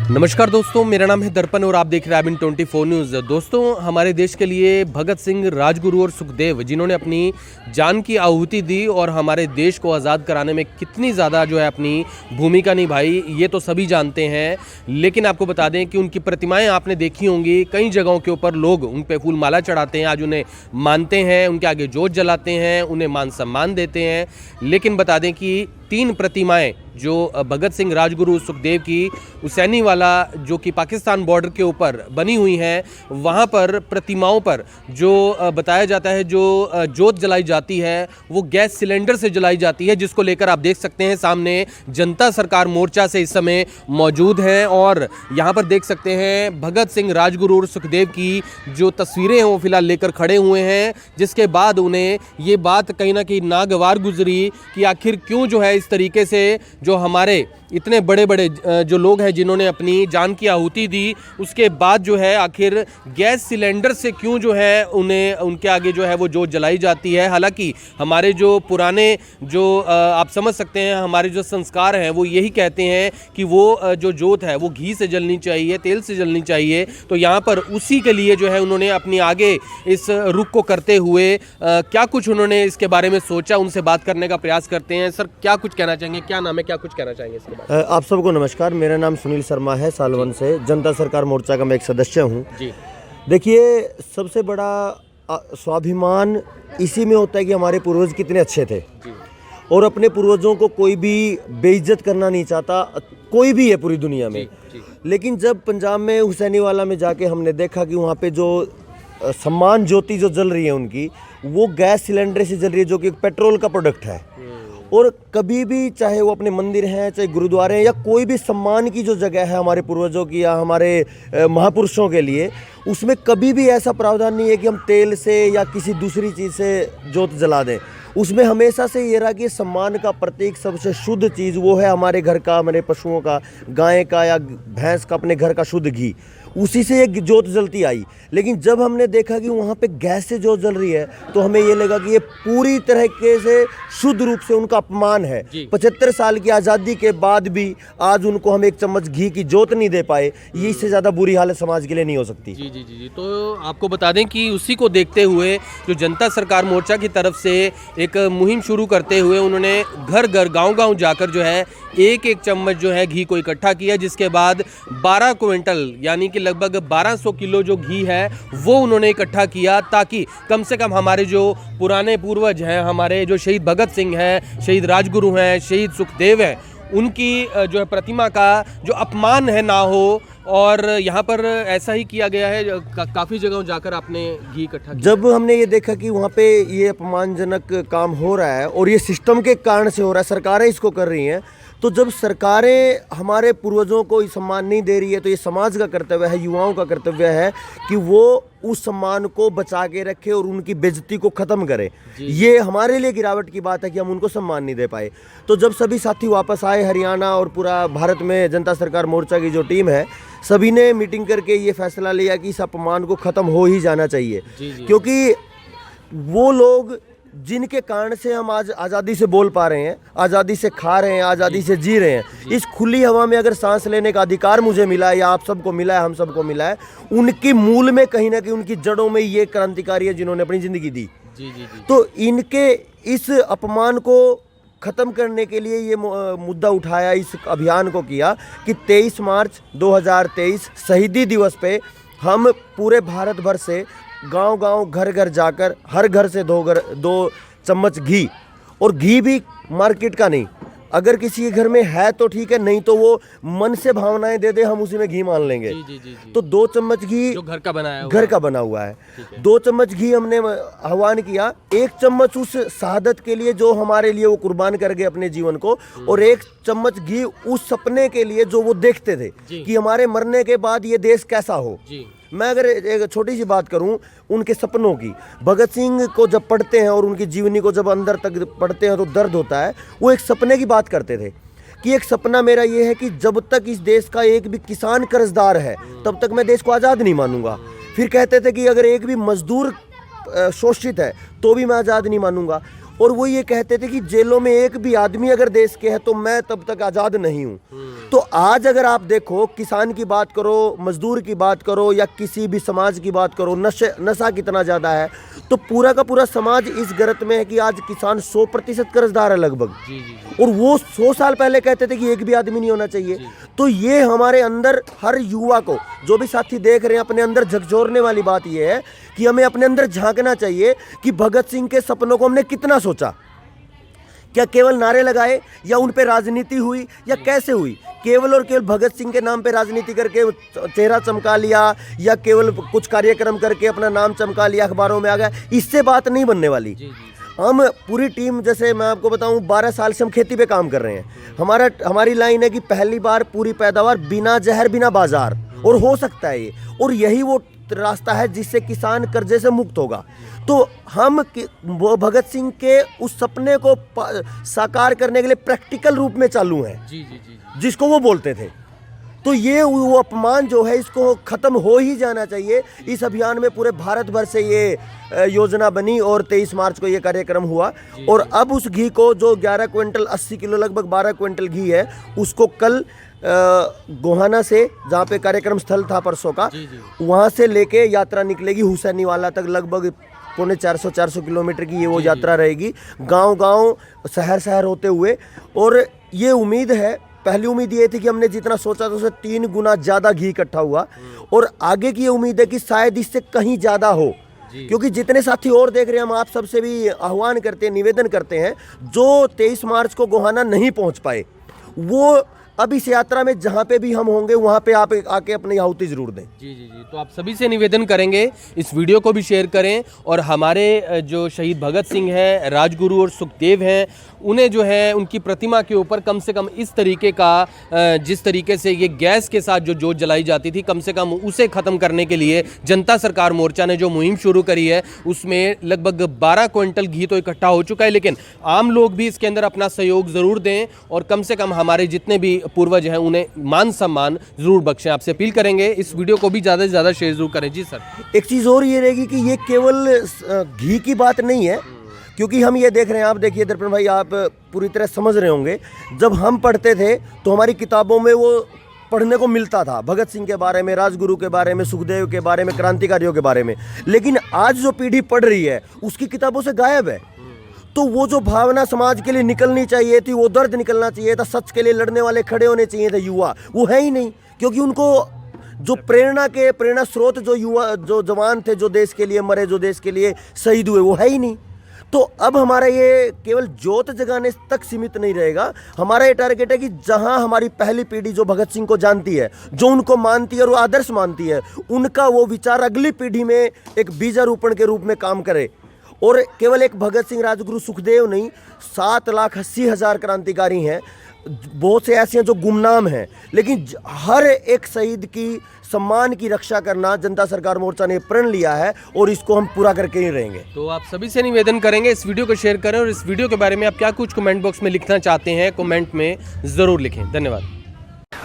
नमस्कार दोस्तों, मेरा नाम है दर्पण और आप देख रहे हैं आबिन 24 न्यूज़। दोस्तों, हमारे देश के लिए भगत सिंह, राजगुरु और सुखदेव जिन्होंने अपनी जान की आहुति दी और हमारे देश को आज़ाद कराने में कितनी ज़्यादा जो है अपनी भूमिका निभाई, ये तो सभी जानते हैं। लेकिन आपको बता दें कि उनकी प्रतिमाएं आपने देखी होंगी, कई जगहों के ऊपर लोग उन पे फूल माला चढ़ाते हैं, आज उन्हें मानते हैं, उनके आगे जोत जलाते हैं, उन्हें मान सम्मान देते हैं। लेकिन बता दें कि 3 प्रतिमाएं जो भगत सिंह, राजगुरु, सुखदेव की हुसैनी वाला जो कि पाकिस्तान बॉर्डर के ऊपर बनी हुई हैं, वहाँ पर प्रतिमाओं पर जो बताया जाता है, जो जोत जलाई जाती है वो गैस सिलेंडर से जलाई जाती है, जिसको लेकर आप देख सकते हैं सामने जनता सरकार मोर्चा से इस समय मौजूद हैं। और यहाँ पर देख सकते हैं भगत सिंह, राजगुरु और सुखदेव की जो तस्वीरें हैं वो फिलहाल लेकर खड़े हुए हैं, जिसके बाद उन्हें ये बात कहीं ना कहीं नागवार गुजरी कि आखिर क्यों जो है इस तरीके से जो हमारे इतने बड़े बड़े जो लोग हैं जिन्होंने अपनी जान की आहुति दी, उसके बाद जो है आखिर गैस सिलेंडर से क्यों जो है उन्हें उनके आगे जो है वो जोत जलाई जाती है। हालांकि हमारे जो पुराने जो आप समझ सकते हैं हमारे जो संस्कार हैं वो यही कहते हैं कि वो जो जोत है वो घी से जलनी चाहिए, तेल से जलनी चाहिए। तो यहाँ पर उसी के लिए जो है उन्होंने अपनी आगे इस रुख को करते हुए क्या कुछ उन्होंने इसके बारे में सोचा, उनसे बात करने का प्रयास करते हैं। सर, क्या कुछ कहना चाहेंगे, क्या नाम है, क्या कुछ कहना चाहेंगे इसके बारे में? आप सबको नमस्कार। मेरा नाम सुनील शर्मा है, सालवन से जनता सरकार मोर्चा का मैं एक सदस्य हूँ जी। देखिए, सबसे बड़ा स्वाभिमान इसी में होता है कि हमारे पूर्वज कितने अच्छे थे जी। और अपने पूर्वजों को कोई भी बेइज्जत करना नहीं चाहता, कोई भी है पूरी दुनिया में जी। लेकिन जब पंजाब में हुसैनी वाला में जाके हमने देखा कि वहाँ पे जो सम्मान ज्योति जो जल रही है उनकी, वो गैस सिलेंडर से जल रही है, जो कि पेट्रोल का प्रोडक्ट है। और कभी भी चाहे वो अपने मंदिर हैं, चाहे गुरुद्वारे हैं, या कोई भी सम्मान की जो जगह है हमारे पूर्वजों की या हमारे महापुरुषों के लिए, उसमें कभी भी ऐसा प्रावधान नहीं है कि हम तेल से या किसी दूसरी चीज़ से जोत जला दें। उसमें हमेशा से ये रहा कि सम्मान का प्रतीक, सबसे शुद्ध चीज़ वो है हमारे घर का, हमारे पशुओं का, गाय का या भैंस का, अपने घर का शुद्ध घी, उसी से एक जोत जलती आई। लेकिन जब हमने देखा कि वहाँ पे गैस से जोत जल रही है, तो हमें ये लगा कि ये पूरी तरीके से शुद्ध रूप से उनका अपमान है। 75 साल की आज़ादी के बाद भी आज उनको हम एक चम्मच घी की जोत नहीं दे पाए, ये इससे ज़्यादा बुरी हालत समाज के लिए नहीं हो सकती। जी जी जी जी। तो आपको बता दें कि उसी को देखते हुए जो जनता सरकार मोर्चा की तरफ से एक मुहिम शुरू करते हुए उन्होंने घर घर, गाँव गाँव जाकर जो है एक एक चम्मच जो है घी को इकट्ठा किया, जिसके बाद 12 क्विंटल यानी कि लगभग 1200 किलो जो घी है वो उन्होंने इकट्ठा किया, ताकि कम से कम हमारे जो पुराने पूर्वज हैं, हमारे जो शहीद भगत सिंह हैं, शहीद राजगुरु हैं, शहीद सुखदेव हैं, उनकी जो है प्रतिमा का जो अपमान है ना हो। और यहाँ पर ऐसा ही किया गया है, काफ़ी जगहों जाकर आपने घी इकट्ठा किया। जब हमने ये देखा कि वहाँ पे ये अपमानजनक काम हो रहा है और ये सिस्टम के कारण से हो रहा है, सरकारें इसको कर रही हैं, तो जब सरकारें हमारे पूर्वजों को सम्मान नहीं दे रही है, तो ये समाज का कर्तव्य है, युवाओं का कर्तव्य है कि वो उस सम्मान को बचा के रखे और उनकी बेइज्जती को ख़त्म करे। ये हमारे लिए गिरावट की बात है कि हम उनको सम्मान नहीं दे पाए। तो जब सभी साथी वापस आए, हरियाणा और पूरा भारत में जनता सरकार मोर्चा की जो टीम है, सभी ने मीटिंग करके ये फैसला लिया कि इस अपमान को ख़त्म हो ही जाना चाहिए। क्योंकि वो लोग जिनके कारण से हम आज आज़ादी से बोल पा रहे हैं, आज़ादी से खा रहे हैं, आज़ादी से जी रहे हैं, इस खुली हवा में अगर सांस लेने का अधिकार मुझे मिला है या आप सबको मिला है, हम सबको मिला है, उनकी मूल में कहीं ना कहीं उनकी जड़ों में ये क्रांतिकारी है जिन्होंने अपनी ज़िंदगी दी। तो इनके इस अपमान को ख़त्म करने के लिए ये मुद्दा उठाया, इस अभियान को किया कि 23 मार्च 2023 शहीदी दिवस पे हम पूरे भारत भर से गांव-गांव, घर-घर जाकर हर घर से 2 चम्मच घी, और घी भी मार्केट का नहीं, अगर किसी के घर में है तो ठीक है, नहीं तो वो मन से भावनाएं दे दे, हम उसी में घी मान लेंगे। जी। तो 2 चम्मच घी जो घर का बना हुआ है 2 चम्मच घी हमने आह्वान किया। 1 चम्मच उस शहादत के लिए जो हमारे लिए वो कुर्बान कर गए अपने जीवन को, और 1 चम्मच घी उस सपने के लिए जो वो देखते थे कि हमारे मरने के बाद ये देश कैसा हो। मैं अगर एक छोटी सी बात करूं उनके सपनों की, भगत सिंह को जब पढ़ते हैं और उनकी जीवनी को जब अंदर तक पढ़ते हैं तो दर्द होता है। वो एक सपने की बात करते थे कि एक सपना मेरा ये है कि जब तक इस देश का एक भी किसान कर्जदार है तब तक मैं देश को आज़ाद नहीं मानूंगा। फिर कहते थे कि अगर एक भी मजदूर शोषित है तो भी मैं आज़ाद नहीं मानूंगा। और वो ये कहते थे कि जेलों में एक भी आदमी अगर देश के है तो मैं तब तक आज़ाद नहीं हूँ। तो आज अगर आप देखो, किसान की बात करो, मजदूर की बात करो या किसी भी समाज की बात करो, नशा कितना ज़्यादा है, तो पूरा का पूरा समाज इस गर्त में है कि आज किसान 100% कर्जदार है लगभग। और वो 100 साल पहले कहते थे कि एक भी आदमी नहीं होना चाहिए। तो ये हमारे अंदर हर युवा को, जो भी साथी देख रहे हैं, अपने अंदर झकझोरने वाली बात ये है कि हमें अपने अंदर झांकना चाहिए कि भगत सिंह के सपनों को हमने कितना सोचा। क्या केवल नारे लगाए या उन पे राजनीति हुई या कैसे हुई? केवल और केवल भगत सिंह के नाम पे राजनीति करके चेहरा चमका लिया या केवल कुछ कार्यक्रम करके अपना नाम चमका लिया, अखबारों में आ गया, इससे बात नहीं बनने वाली। हम पूरी टीम, जैसे मैं आपको बताऊं, 12 साल से हम खेती पे काम कर रहे हैं। हमारी लाइन है कि पहली बार पूरी पैदावार बिना जहर बिना बाजार, और हो सकता है ये, और यही वो रास्ता है जिससे किसान कर्जे से मुक्त होगा। तो हम वो भगत सिंह के उस सपने को साकार करने के लिए प्रैक्टिकल रूप में चालू हैं, जिसको वो बोलते थे। तो ये वो अपमान जो है, इसको ख़त्म हो ही जाना चाहिए। इस अभियान में पूरे भारत भर से ये योजना बनी और 23 मार्च को ये कार्यक्रम हुआ। और अब उस घी को, जो 11 क्विंटल 80 किलो लगभग 12 क्विंटल घी है, उसको कल गोहाना से, जहाँ पे कार्यक्रम स्थल था परसों का, वहाँ से लेके यात्रा निकलेगी हुसैनीवाला तक। लगभग 450 किलोमीटर की ये वो यात्रा रहेगी, गांव-गांव, शहर-शहर होते हुए। और ये उम्मीद है, पहली उम्मीद ये थी कि हमने जितना सोचा था उससे 3 गुना ज़्यादा घी इकट्ठा हुआ, और आगे की ये उम्मीद है कि शायद इससे कहीं ज़्यादा हो। क्योंकि जितने साथी और देख रहे हैं, हम आप सबसे भी आह्वान करते हैं, निवेदन करते हैं, जो 23 मार्च को गोहाना नहीं पहुंच पाए, वो अब इस यात्रा में जहाँ पे भी हम होंगे वहाँ पे आप आके अपनी आहुति जरूर दें। जी। तो आप सभी से निवेदन करेंगे, इस वीडियो को भी शेयर करें, और हमारे जो शहीद भगत सिंह हैं, राजगुरु और सुखदेव हैं, उन्हें जो है उनकी प्रतिमा के ऊपर कम से कम इस तरीके का, जिस तरीके से ये गैस के साथ जो जोत जलाई जाती थी, कम से कम उसे ख़त्म करने के लिए जनता सरकार मोर्चा ने जो मुहिम शुरू करी है, उसमें लगभग 12 क्विंटल घी तो इकट्ठा हो चुका है। लेकिन आम लोग भी इसके अंदर अपना सहयोग ज़रूर दें, और कम से कम हमारे जितने भी पूर्वज हैं उन्हें मान सम्मान ज़रूर बख्शें। आपसे अपील करेंगे, इस वीडियो को भी ज़्यादा से ज़्यादा शेयर ज़रूर करें। जी सर। एक चीज़ और ये रहेगी कि ये केवल घी की बात नहीं है, क्योंकि हम ये देख रहे हैं, आप देखिए दर्पण भाई, आप पूरी तरह समझ रहे होंगे, जब हम पढ़ते थे तो हमारी किताबों में वो पढ़ने को मिलता था, भगत सिंह के बारे में, राजगुरु के बारे में, सुखदेव के बारे में, क्रांतिकारियों के बारे में। लेकिन आज जो पीढ़ी पढ़ रही है उसकी किताबों से गायब है। तो वो जो भावना समाज के लिए निकलनी चाहिए थी, वो दर्द निकलना चाहिए था, सच के लिए लड़ने वाले खड़े होने चाहिए थे युवा, वो है ही नहीं। क्योंकि उनको जो प्रेरणा स्रोत, जो युवा, जो जवान थे, जो देश के लिए मरे, जो देश के लिए शहीद हुए, वो है ही नहीं। तो अब हमारा ये केवल जोत जगाने तक सीमित नहीं रहेगा। हमारा ये टारगेट है कि जहां हमारी पहली पीढ़ी जो भगत सिंह को जानती है, जो उनको मानती है और वो आदर्श मानती है, उनका वो विचार अगली पीढ़ी में एक बीजारोपण के रूप में काम करे। और केवल एक भगत सिंह, राजगुरु, सुखदेव नहीं, 7,80,000 क्रांतिकारी हैं, बहुत से ऐसे हैं जो गुमनाम हैं, लेकिन हर एक शहीद की सम्मान की रक्षा करना जनता सरकार मोर्चा ने प्रण लिया है, और इसको हम पूरा करके ही रहेंगे। तो आप सभी से निवेदन करेंगे, इस वीडियो को शेयर करें, और इस वीडियो के बारे में आप क्या कुछ कमेंट बॉक्स में लिखना चाहते हैं, कमेंट में ज़रूर लिखें। धन्यवाद।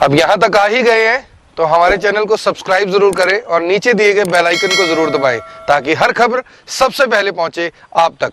अब यहाँ तक आ ही गए हैं तो हमारे चैनल को सब्सक्राइब जरूर करें और नीचे दिए गए बेल आइकन को जरूर दबाएं, ताकि हर खबर सबसे पहले पहुंचे आप तक।